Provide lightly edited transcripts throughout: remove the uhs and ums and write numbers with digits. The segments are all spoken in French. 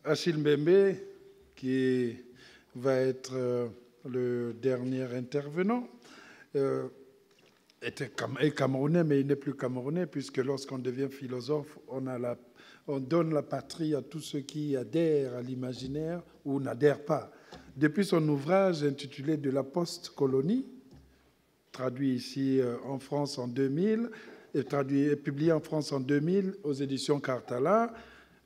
Achille Mbembe, qui va être le dernier intervenant, est camerounais, mais il n'est plus camerounais, puisque lorsqu'on devient philosophe, on donne la patrie à tous ceux qui adhèrent à l'imaginaire ou n'adhèrent pas. Depuis son ouvrage intitulé « De la post-colonie », traduit ici en France en 2000, et publié en France en 2000 aux éditions Cartala.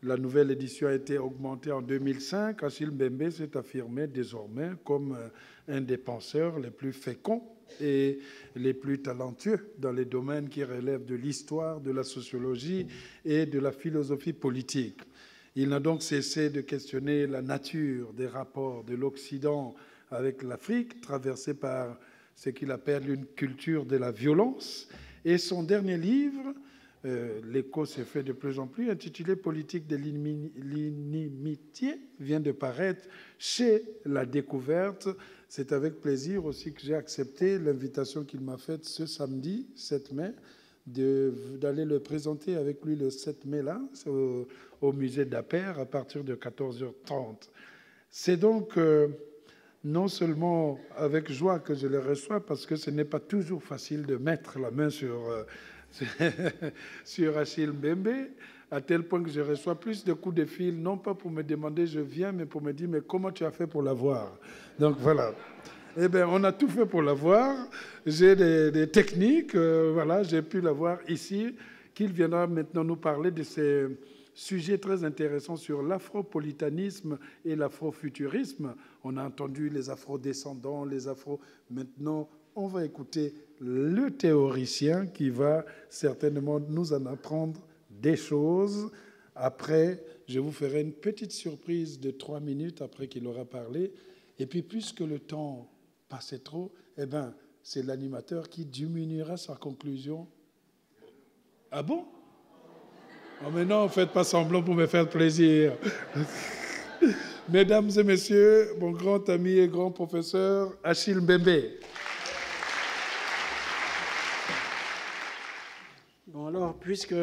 La nouvelle édition a été augmentée en 2005. Achille Mbembe s'est affirmé désormais comme un des penseurs les plus féconds et les plus talentueux dans les domaines qui relèvent de l'histoire, de la sociologie et de la philosophie politique. Il n'a donc cessé de questionner la nature des rapports de l'Occident avec l'Afrique, traversée par ce qu'il appelle une culture de la violence. Et son dernier livre, l'écho s'est fait de plus en plus, intitulé « Politique de l'inimitié », vient de paraître chez La Découverte. C'est avec plaisir aussi que j'ai accepté l'invitation qu'il m'a faite ce samedi 7 mai d'aller le présenter avec lui le 7 mai là, au musée d'Aper à partir de 14h30. C'est donc non seulement avec joie que je le reçois, parce que ce n'est pas toujours facile de mettre la main sur Achille Mbembe, à tel point que je reçois plus de coups de fil, non pas pour me demander je viens, mais pour me dire mais comment tu as fait pour l'avoir. Donc voilà. Eh bien, on a tout fait pour l'avoir. J'ai des techniques, voilà, j'ai pu l'avoir ici, qu'il viendra maintenant nous parler de ces sujets très intéressants sur l'afropolitanisme et l'afrofuturisme. On a entendu les afrodescendants, les afro... Maintenant, on va écouter le théoricien qui va certainement nous en apprendre des choses. Après, je vous ferai une petite surprise de 3 minutes après qu'il aura parlé. Et puis, puisque le temps passait trop, eh bien, c'est l'animateur qui diminuera sa conclusion. Ah bon? Oh, mais non, faites pas semblant pour me faire plaisir. Mesdames et messieurs, mon grand ami et grand professeur, Achille Mbembe. Bon, alors, puisque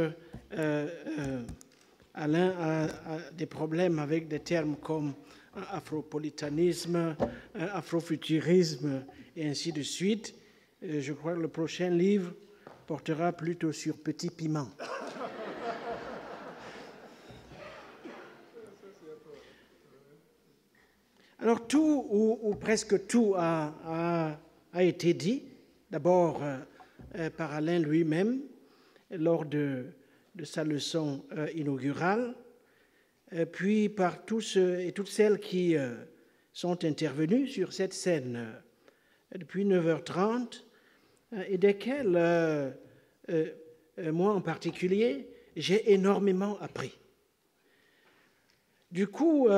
Alain a des problèmes avec des termes comme afropolitanisme, afrofuturisme et ainsi de suite, je crois que le prochain livre portera plutôt sur Petit Piment. Alors, tout ou presque tout a été dit, d'abord par Alain lui-même, lors de sa leçon inaugurale, puis par tous ceux et toutes celles qui sont intervenus sur cette scène depuis 9h30, et desquels, moi en particulier, j'ai énormément appris. Du coup,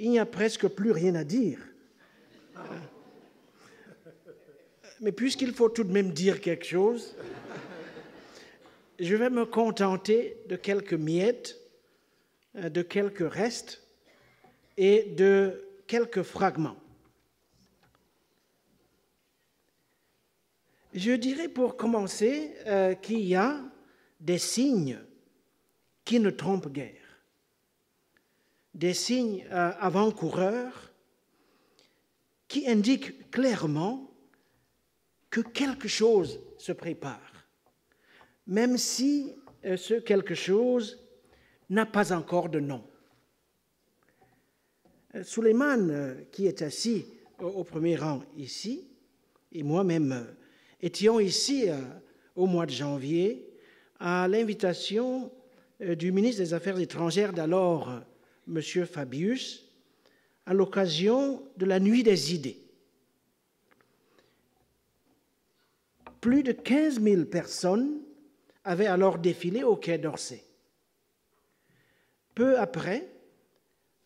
il n'y a presque plus rien à dire. Mais puisqu'il faut tout de même dire quelque chose, je vais me contenter de quelques miettes, de quelques restes et de quelques fragments. Je dirais pour commencer qu'il y a des signes qui ne trompent guère. Des signes avant-coureurs qui indiquent clairement que quelque chose se prépare, même si ce quelque chose n'a pas encore de nom. Souleymane, qui est assis au premier rang ici, et moi-même étions ici au mois de janvier à l'invitation du ministre des Affaires étrangères d'alors, M. Fabius, à l'occasion de la Nuit des idées. Plus de 15 000 personnes avaient alors défilé au Quai d'Orsay. Peu après,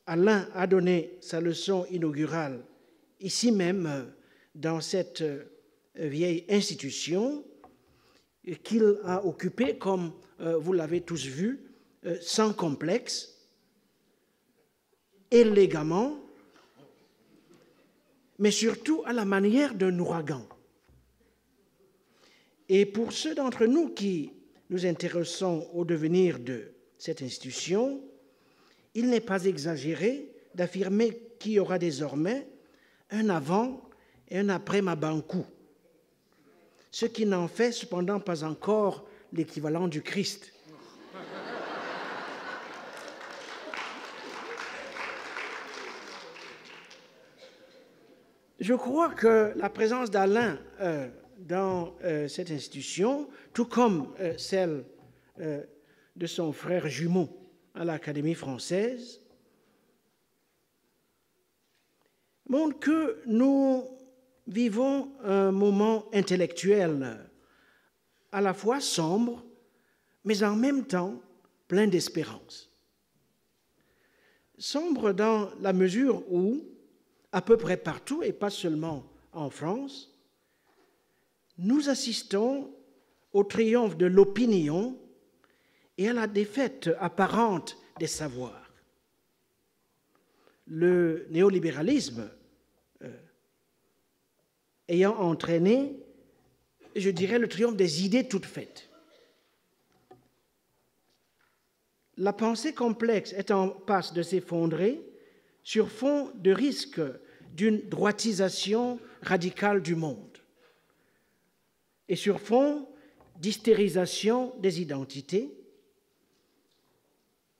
Alain a donné sa leçon inaugurale ici même, dans cette vieille institution qu'il a occupée, comme vous l'avez tous vu, sans complexe, élégamment, mais surtout à la manière d'un ouragan. Et pour ceux d'entre nous qui nous intéressons au devenir de cette institution, il n'est pas exagéré d'affirmer qu'il y aura désormais un avant et un après Mabankou, ce qui n'en fait cependant pas encore l'équivalent du Christ. Je crois que la présence d'Alain dans cette institution, tout comme celle de son frère jumeau à l'Académie française, montre que nous vivons un moment intellectuel à la fois sombre, mais en même temps plein d'espérance. Sombre dans la mesure où, à peu près partout, et pas seulement en France, nous assistons au triomphe de l'opinion et à la défaite apparente des savoirs. Le néolibéralisme ayant entraîné, je dirais, le triomphe des idées toutes faites. La pensée complexe est en passe de s'effondrer sur fond de risque d'une droitisation radicale du monde et sur fond d'hystérisation des identités,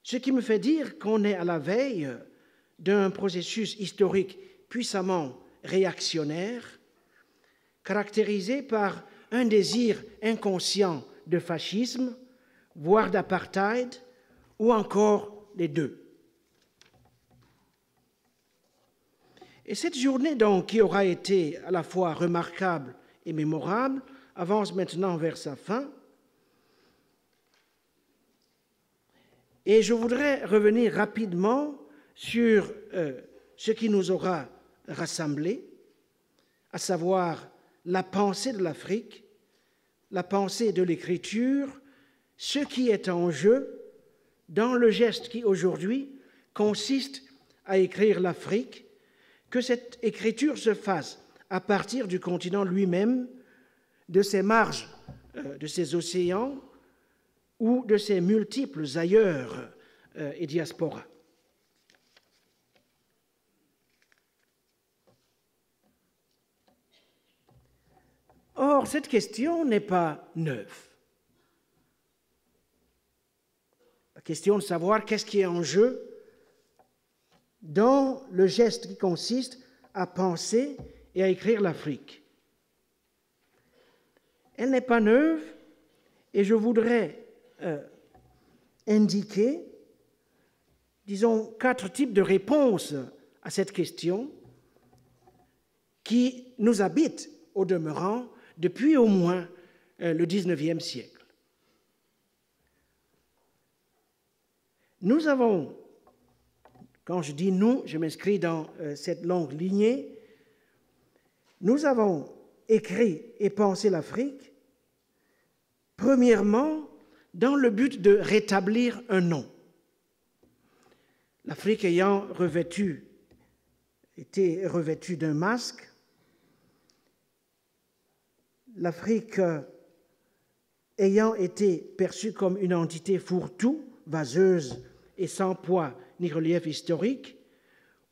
ce qui me fait dire qu'on est à la veille d'un processus historique puissamment réactionnaire, caractérisé par un désir inconscient de fascisme, voire d'apartheid, ou encore les deux. Et cette journée, donc, qui aura été à la fois remarquable et mémorable, avance maintenant vers sa fin. Et je voudrais revenir rapidement sur ce qui nous aura rassemblés, à savoir la pensée de l'Afrique, la pensée de l'écriture, ce qui est en jeu dans le geste qui aujourd'hui consiste à écrire l'Afrique, que cette écriture se fasse à partir du continent lui-même, de ses marges, de ses océans ou de ses multiples ailleurs et diasporas. Or, cette question n'est pas neuve. La question de savoir qu'est-ce qui est en jeu dans le geste qui consiste à penser et à écrire l'Afrique. Elle n'est pas neuve et je voudrais indiquer, disons, 4 types de réponses à cette question qui nous habitent au demeurant depuis au moins le XIXe siècle. Nous avons, quand je dis nous, je m'inscris dans cette longue lignée, nous avons écrit et pensé l'Afrique, premièrement, dans le but de rétablir un nom. L'Afrique ayant été revêtue d'un masque, l'Afrique ayant été perçue comme une entité fourre-tout, vaseuse et sans poids ni relief historique,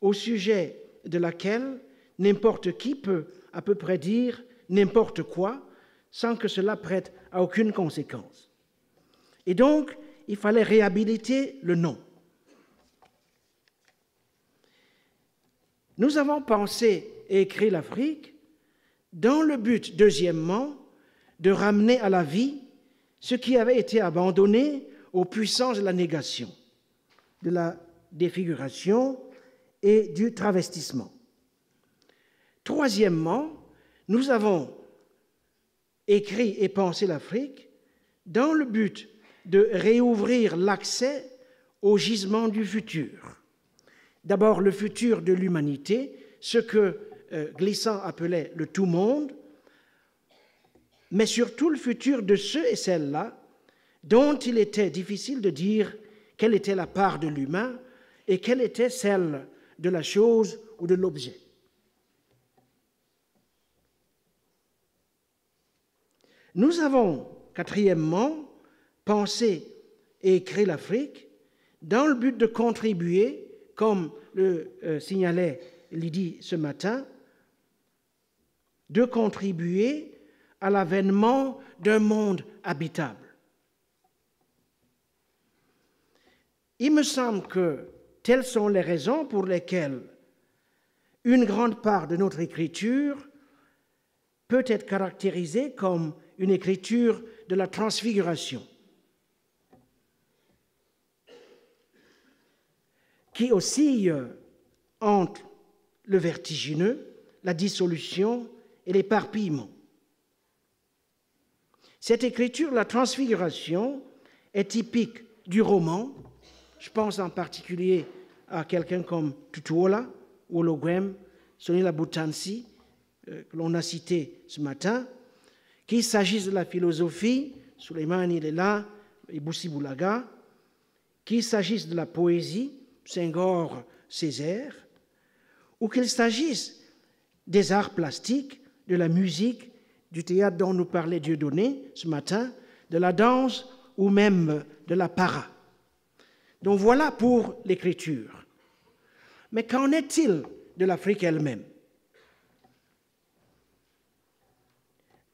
au sujet de laquelle n'importe qui peut à peu près dire n'importe quoi sans que cela prête à aucune conséquence. Et donc, il fallait réhabiliter le nom. Nous avons pensé et écrit l'Afrique dans le but, deuxièmement, de ramener à la vie ce qui avait été abandonné aux puissances de la négation, de la défiguration et du travestissement. Troisièmement, nous avons écrit et pensé l'Afrique dans le but de réouvrir l'accès au gisement du futur. D'abord, le futur de l'humanité, ce que Glissant appelait le tout-monde, mais surtout le futur de ceux et celles-là dont il était difficile de dire quelle était la part de l'humain et quelle était celle de la chose ou de l'objet. Nous avons, quatrièmement, pensé et écrit l'Afrique dans le but de contribuer, comme le signalait Lydie ce matin, de contribuer à l'avènement d'un monde habitable. Il me semble que telles sont les raisons pour lesquelles une grande part de notre écriture peut être caractérisée comme une écriture de la transfiguration, qui oscille entre le vertigineux, la dissolution et l'éparpillement. Cette écriture, la transfiguration, est typique du roman. Je pense en particulier à quelqu'un comme Tutuola, Wologwem, Sonila Butansi, que l'on a cité ce matin, qu'il s'agisse de la philosophie, Souleymane il est là, et Boussi Boulaga, qu'il s'agisse de la poésie, Senghor, Césaire, ou qu'il s'agisse des arts plastiques, de la musique, du théâtre dont nous parlait Dieudonné ce matin, de la danse ou même de la para. Donc voilà pour l'écriture. Mais qu'en est-il de l'Afrique elle-même?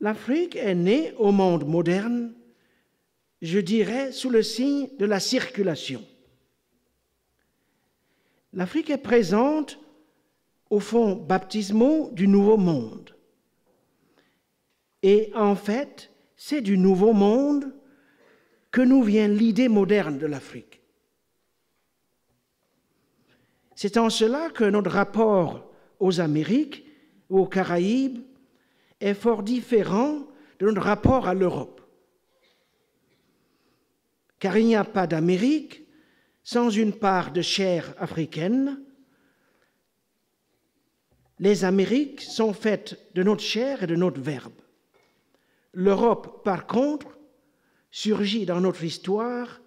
L'Afrique est née au monde moderne, je dirais, sous le signe de la circulation. L'Afrique est présente aux fonds baptismaux du Nouveau Monde. Et en fait, c'est du Nouveau Monde que nous vient l'idée moderne de l'Afrique. C'est en cela que notre rapport aux Amériques ou aux Caraïbes est fort différent de notre rapport à l'Europe. Car il n'y a pas d'Amérique sans une part de chair africaine. Les Amériques sont faites de notre chair et de notre verbe. L'Europe, par contre, surgit dans notre histoire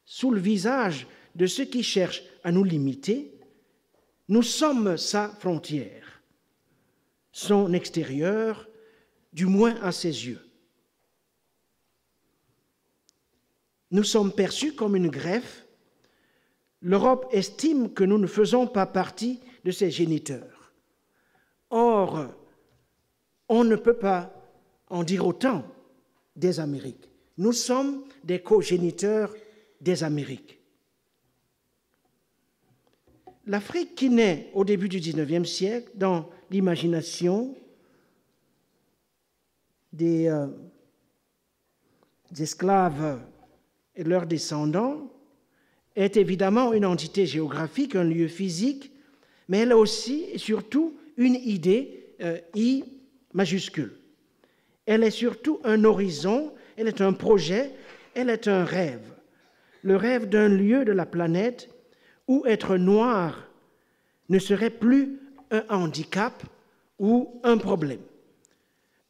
sous le visage de ceux qui cherchent à nous limiter. Nous sommes sa frontière, son extérieur, du moins à ses yeux. Nous sommes perçus comme une greffe. L'Europe estime que nous ne faisons pas partie de ses géniteurs. Or, on ne peut pas en dire autant des Amériques. Nous sommes des cogéniteurs des Amériques. L'Afrique qui naît au début du XIXe siècle dans l'imagination des esclaves et leurs descendants est évidemment une entité géographique, un lieu physique, mais elle a aussi et surtout une idée, I majuscule. Elle est surtout un horizon, elle est un projet, elle est un rêve. Le rêve d'un lieu de la planète où être noir ne serait plus un handicap ou un problème.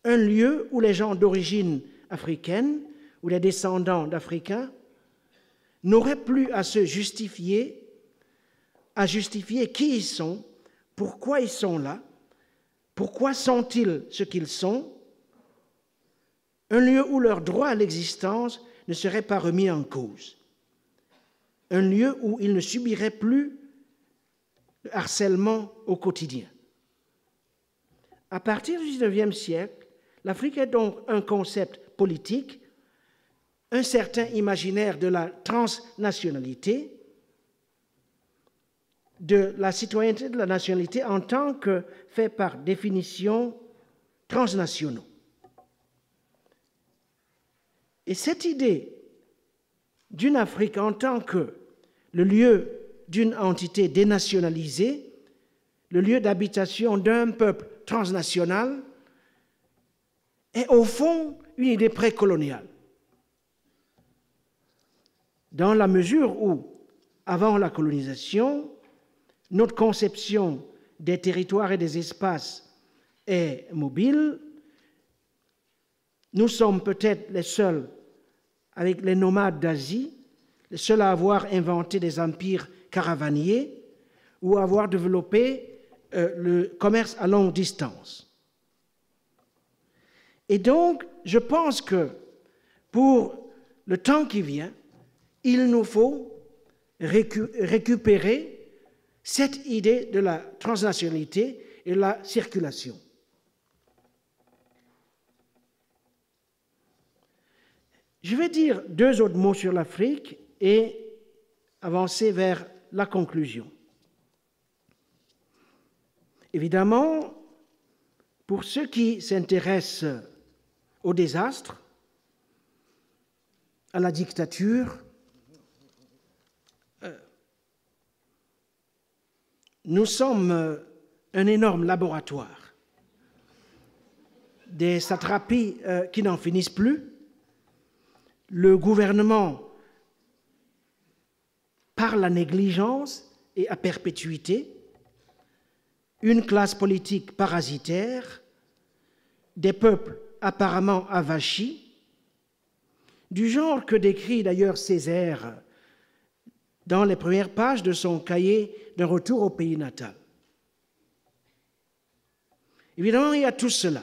Un lieu où les gens d'origine africaine ou les descendants d'Africains n'auraient plus à se justifier, qui ils sont, pourquoi ils sont là, pourquoi sont-ils ce qu'ils sont, un lieu où leur droit à l'existence ne serait pas remis en cause, un lieu où ils ne subiraient plus le harcèlement au quotidien. À partir du XIXe siècle, l'Afrique est donc un concept politique, un certain imaginaire de la transnationalité, de la citoyenneté de la nationalité en tant que fait par définition transnationaux. Et cette idée d'une Afrique en tant que le lieu d'une entité dénationalisée, le lieu d'habitation d'un peuple transnational, est au fond une idée précoloniale. Dans la mesure où, avant la colonisation, notre conception des territoires et des espaces est mobile, nous sommes peut-être les seuls, avec les nomades d'Asie, les seuls à avoir inventé des empires caravaniers ou à avoir développé le commerce à longue distance. Et donc, je pense que pour le temps qui vient, il nous faut récupérer cette idée de la transnationalité et de la circulation. Je vais dire 2 autres mots sur l'Afrique et avancer vers la conclusion. Évidemment, pour ceux qui s'intéressent au désastre, à la dictature, nous sommes un énorme laboratoire. Des satrapies qui n'en finissent plus. Le gouvernement, par la négligence et à perpétuité, une classe politique parasitaire, des peuples apparemment avachis, du genre que décrit d'ailleurs Césaire dans les premières pages de son cahier d'un retour au pays natal. Évidemment, il y a tout cela.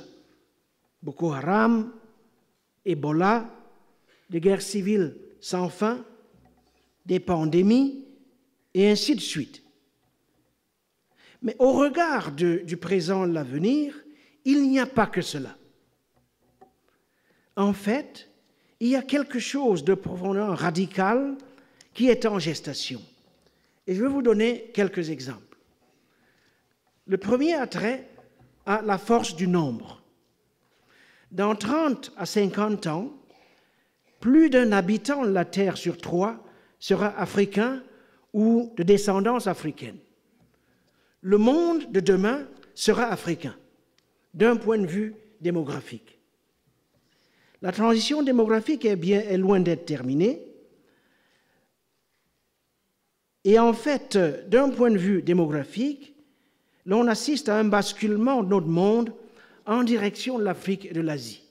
Boko Haram, Ebola, des guerres civiles sans fin, des pandémies, et ainsi de suite. Mais au regard du présent et de l'avenir, il n'y a pas que cela. En fait, il y a quelque chose de profondément radical qui est en gestation. Et je vais vous donner quelques exemples. Le premier a trait à la force du nombre. Dans 30 à 50 ans, plus d'un habitant de la Terre sur 3 sera africain ou de descendance africaine. Le monde de demain sera africain, d'un point de vue démographique. La transition démographique est loin d'être terminée. Et en fait, d'un point de vue démographique, l'on assiste à un basculement de notre monde en direction de l'Afrique et de l'Asie.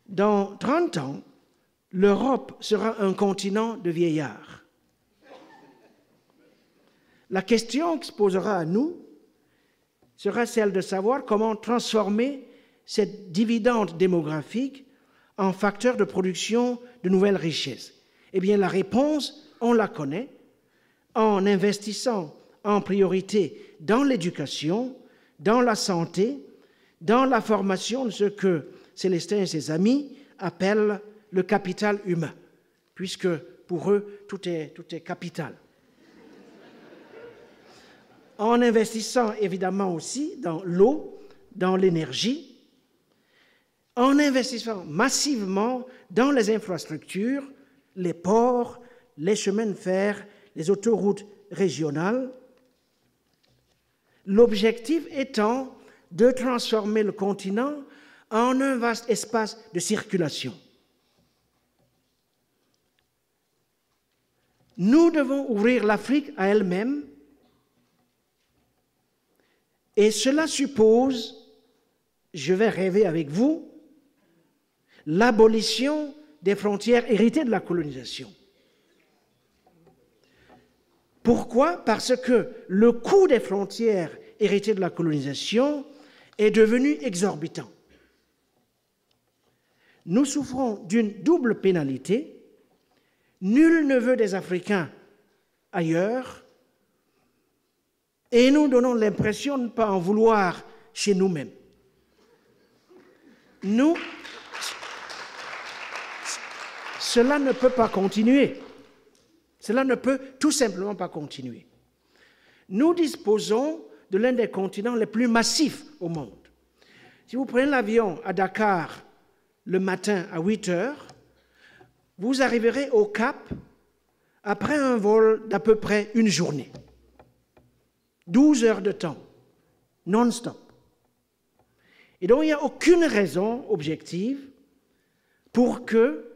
Dans 30 ans, l'Europe sera un continent de vieillards. La question qui se posera à nous sera celle de savoir comment transformer cette dividende démographique en facteur de production de nouvelles richesses. Eh bien, la réponse, on la connaît, en investissant en priorité dans l'éducation, dans la santé, dans la formation de ce que Célestin et ses amis appellent le capital humain, puisque pour eux, tout est capital. En investissant évidemment aussi dans l'eau, dans l'énergie, en investissant massivement dans les infrastructures, les ports, les chemins de fer, les autoroutes régionales, l'objectif étant de transformer le continent en un vaste espace de circulation. Nous devons ouvrir l'Afrique à elle-même et cela suppose, je vais rêver avec vous, l'abolition des frontières héritées de la colonisation. Pourquoi? Parce que le coût des frontières héritées de la colonisation est devenu exorbitant. Nous souffrons d'une double pénalité. Nul ne veut des Africains ailleurs et nous donnons l'impression de ne pas en vouloir chez nous-mêmes. Cela ne peut pas continuer. Cela ne peut tout simplement pas continuer. Nous disposons de l'un des continents les plus massifs au monde. Si vous prenez l'avion à Dakar le matin à 8 heures, vous arriverez au Cap après un vol d'à peu près une journée. 12 heures de temps, non-stop. Et donc il n'y a aucune raison objective pour que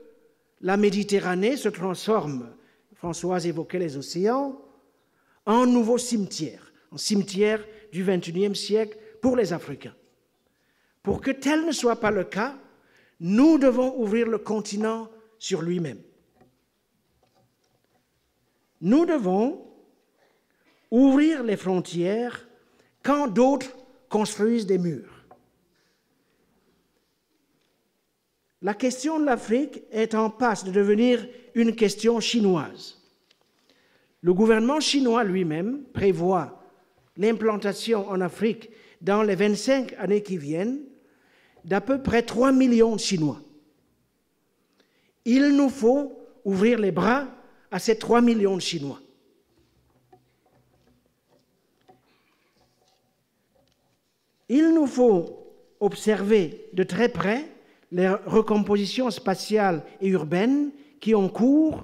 la Méditerranée se transforme, Françoise évoquait les océans, en nouveau cimetière, en cimetière du XXIe siècle pour les Africains. Pour que tel ne soit pas le cas, nous devons ouvrir le continent sur lui-même. Nous devons ouvrir les frontières quand d'autres construisent des murs. la question de l'Afrique est en passe de devenir une question chinoise. Le gouvernement chinois lui-même prévoit l'implantation en Afrique dans les 25 années qui viennent d'à peu près 3 millions de Chinois. Il nous faut ouvrir les bras à ces 3 millions de Chinois. Il nous faut observer de très près les recompositions spatiales et urbaines qui ont cours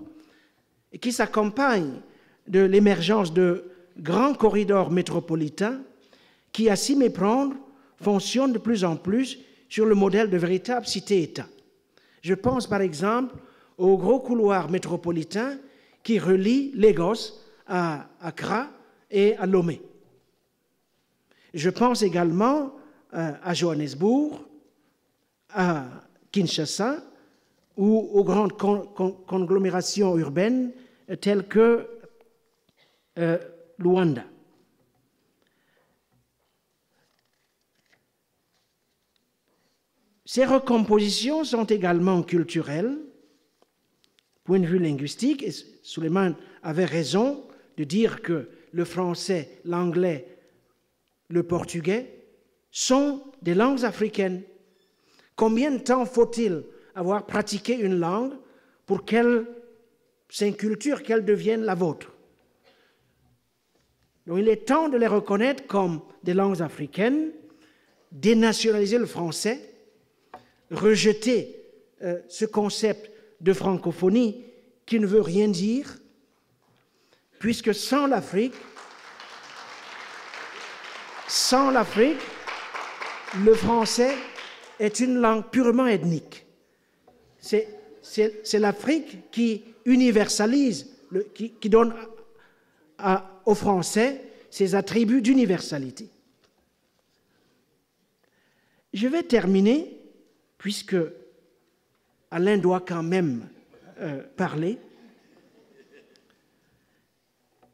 et qui s'accompagnent de l'émergence de grands corridors métropolitains qui, à s'y méprendre, fonctionnent de plus en plus sur le modèle de véritables cités-États. Je pense par exemple au gros couloir métropolitain qui relie Lagos à Accra et à Lomé. Je pense également à Johannesburg, à Kinshasa ou aux grandes conglomérations urbaines telles que Luanda. Ces recompositions sont également culturelles, point de vue linguistique, et Suleiman avait raison de dire que le français, l'anglais, le portugais sont des langues africaines. Combien de temps faut-il avoir pratiqué une langue pour qu'elle s'inculture, qu'elle devienne la vôtre? Donc il est temps de les reconnaître comme des langues africaines, dénationaliser le français, rejeter ce concept de francophonie qui ne veut rien dire, puisque sans l'Afrique, le français est une langue purement ethnique. C'est l'Afrique qui universalise, qui donne au français ses attributs d'universalité. Je vais terminer, puisque Alain doit quand même parler.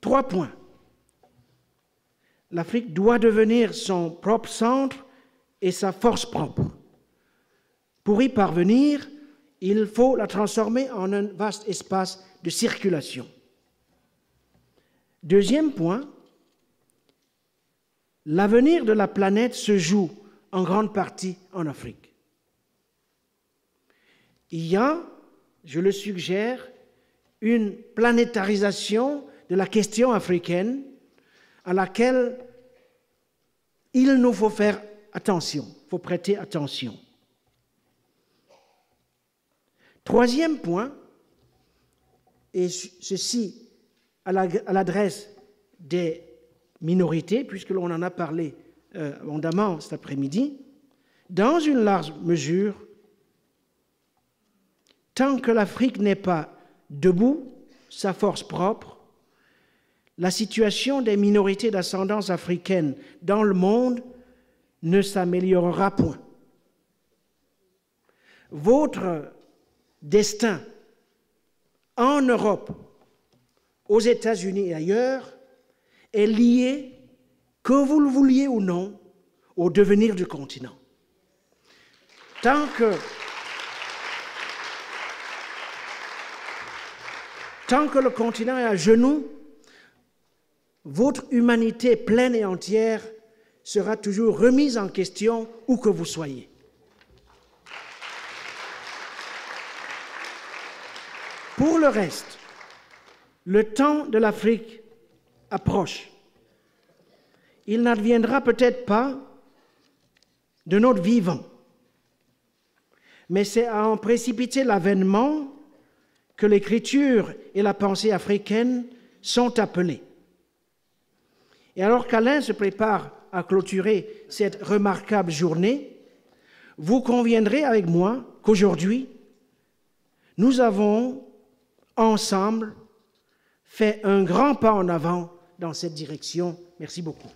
3 points. L'Afrique doit devenir son propre centre et sa force propre. Pour y parvenir, il faut la transformer en un vaste espace de circulation. 2e point, l'avenir de la planète se joue en grande partie en Afrique. Il y a, je le suggère, une planétarisation de la question africaine à laquelle il nous faut faire attention, il faut prêter attention. 3e point, et ceci à l'adresse des minorités, puisque l'on en a parlé abondamment cet après-midi, dans une large mesure, tant que l'Afrique n'est pas debout, sa force propre, la situation des minorités d'ascendance africaine dans le monde ne s'améliorera point. Votre destin en Europe, aux États-Unis et ailleurs, est lié, que vous le vouliez ou non, au devenir du continent. Tant que le continent est à genoux, votre humanité pleine et entière sera toujours remise en question où que vous soyez. Pour le reste, le temps de l'Afrique approche. Il n'adviendra peut-être pas de notre vivant, mais c'est à en précipiter l'avènement que l'écriture et la pensée africaine sont appelées. Et alors qu'Alain se prépare à clôturer cette remarquable journée, vous conviendrez avec moi qu'aujourd'hui, nous avons ensemble fait un grand pas en avant dans cette direction. Merci beaucoup.